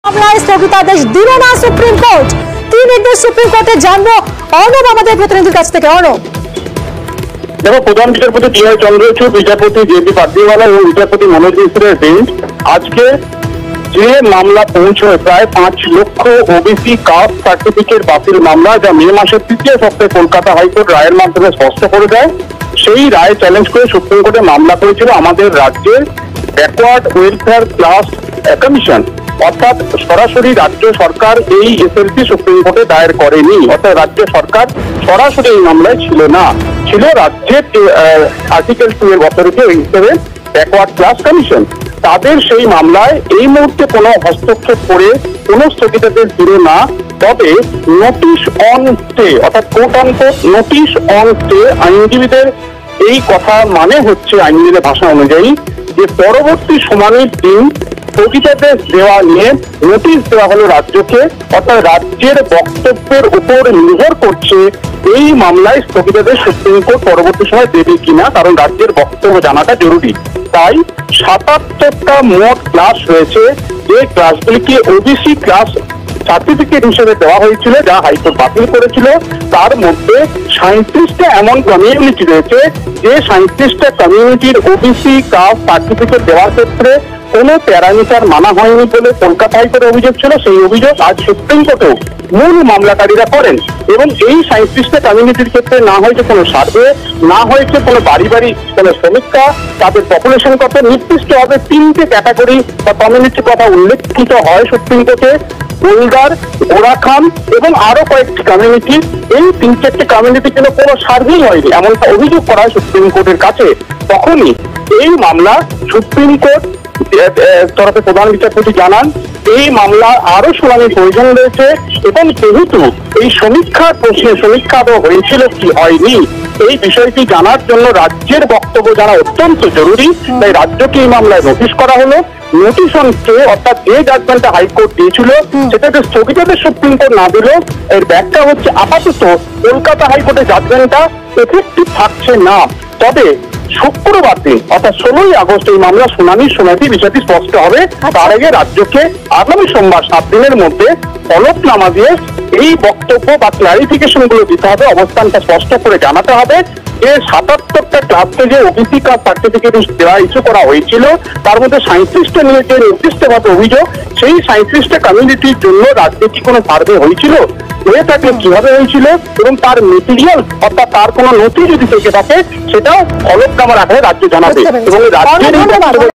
মামলায় স্থগিতাদেশ দিল না সুপ্রিম কোর্ট। কি নির্দেশ সুপ্রিম কোর্টে জানবো অর্ণব আমাদের প্রতিনিধির কাছ থেকে। অর্ণব, দেখো, প্রধান বিচারপতি টি ওয়াই চন্দ্রচূড়, বিচারপতি জে.বি. পাদ্রিওয়ালা এবং বিচারপতি মনোজ মিশ্রের বেঞ্চ আজকে যে মামলা পৌঁছয় প্রায় 5 লক্ষ ওবিসি কাস্ট সার্টিফিকেট বাতিল মামলা, যা মে মাসের 3য় সপ্তাহে কলকাতা হাইকোর্ট রায়ের মাধ্যমে স্পষ্ট করে দেয়, সেই রায় চ্যালেঞ্জ করে সুপ্রিম কোর্টে মামলা করেছিল আমাদের রাজ্যের ব্যাকওয়ার্ড ওয়েলফেয়ার ক্লাস কমিশন। অর্থাৎ সরাসরি রাজ্য সরকার এই এসএলপি সুপ্রিম কোর্টে দায়ের করেনি, অর্থাৎ রাজ্য সরকার সরাসরি এই মামলায় ছিল না, ছিল রাজ্যের আর্টিকেল 2 এর অথরিটি হিসেবে ব্যাকওয়ার্ড ক্লাস কমিশন। তাদের সেই মামলায় এই মুহূর্তে কোনো হস্তক্ষেপ করে কোনো স্থগিতাদেশ দিল না। তবে নোটিশ অন স্টে, অর্থাৎ court on court notice on stay, আইনজীবীদের এই কথা মানে হচ্ছে আইনজীবীদের ভাষা অনুযায়ী যে পরবর্তী শুনানির দিন স্থগিতাদেশ দেওয়া নিয়ে নোটিশ দেওয়া হলো রাজ্যকে, অর্থাৎ রাজ্যের বক্তব্যের উপর নির্ভর করছে এই মামলায় স্থগিতাদেশ সুপ্রিম কোর্ট পরবর্তী সময় দেবে কিনা, কারণ রাজ্যের বক্তব্য জানাটা জরুরি। তাই 77টা মোট ক্লাস রয়েছে, যে ক্লাসগুলিকে ওবিসি ক্লাস সার্টিফিকেট হিসেবে দেওয়া হয়েছিল, যা হাইকোর্ট বাতিল করেছিল। তার মধ্যে 37টা এমন কমিউনিটি রয়েছে যে 37টা কমিউনিটির ওবিসি কাস্ট সার্টিফিকেট দেওয়ার ক্ষেত্রে কোনো প্যারামিটার মানা হয়নি বলে কলকাতা হাইকোর্টের অভিযোগ ছিল। সেই অভিযোগ আজ সুপ্রিম কোর্টেও মূল মামলাকারীরা করেন এবং এই 37টা কমিউনিটির ক্ষেত্রে না হয়েছে কোনো সার্ভে, না হয়েছে কোনো বাড়ি বাড়ি কোনো সমীক্ষা, তাদের পপুলেশন কত নির্দিষ্টভাবে 3টে ক্যাটাগরি বা কমিউনিটির কথা উল্লেখিত হয় সুপ্রিম কোর্টে, গোলদার, গোরাখান এবং আরো কয়েকটি কমিউনিটি। এই 3-4টে কমিউনিটির জন্য কোনো সার্ভেই হয়নি এমনটা অভিযোগ করা হয় সুপ্রিম কোর্টের কাছে। তখনই এই মামলা সুপ্রিম কোর্ট তরফে প্রধান বিচারপতি জানান এই মামলা আরো শুনানির প্রয়োজন রয়েছে এবং যেহেতু এই সমীক্ষার প্রশ্নে সমীক্ষা তো হয়েছিল কি হয়নি এই বিষয়টি জানার জন্য রাজ্যের বক্তব্য জানা অত্যন্ত জরুরি। তাই রাজ্যকে এই মামলায় নোটিশ করা হলো। নোটিশ অন স্টে, অর্থাৎ যে জাজমেন্টটা হাইকোর্ট দিয়েছিল সেটাকে স্থগিতাদেশ সুপ্রিম কোর্ট না দিল। এর ব্যাখ্যা হচ্ছে আপাতত কলকাতা হাইকোর্টের জাজমেন্টটা এফেক্টিভ থাকছে না। তবে শুক্রবার দিন অর্থাৎ 16ই আগস্ট এই মামলা শুনানির সময়টি বিষয়টি স্পষ্ট হবে। তার আগে রাজ্যকে আগামী সোমবার 7 দিনের মধ্যে হলফনামা দিয়ে এই বক্তব্য বা ক্লারিফিকেশন গুলো দিতে হবে, অবস্থানটা স্পষ্ট করে জানাতে হবে যে 77টা ক্লাসকে যে ওবিসি কাস্ট সার্টিফিকেট দেওয়া ইস্যু করা হয়েছিল তার মধ্যে 37টা নিয়ে যে নির্দিষ্টভাবে অভিযোগ, সেই 37টা কমিউনিটির জন্য রাজ্যে কি কোনো সার্ভে হয়েছিল, হয়ে থাকলে কিভাবে হয়েছিল এবং তার মেটেরিয়াল অর্থাৎ তার কোনো নথি যদি থেকে থাকে সেটাও হলফনামার আকারে রাজ্য জানাবে এবং রাজ্যের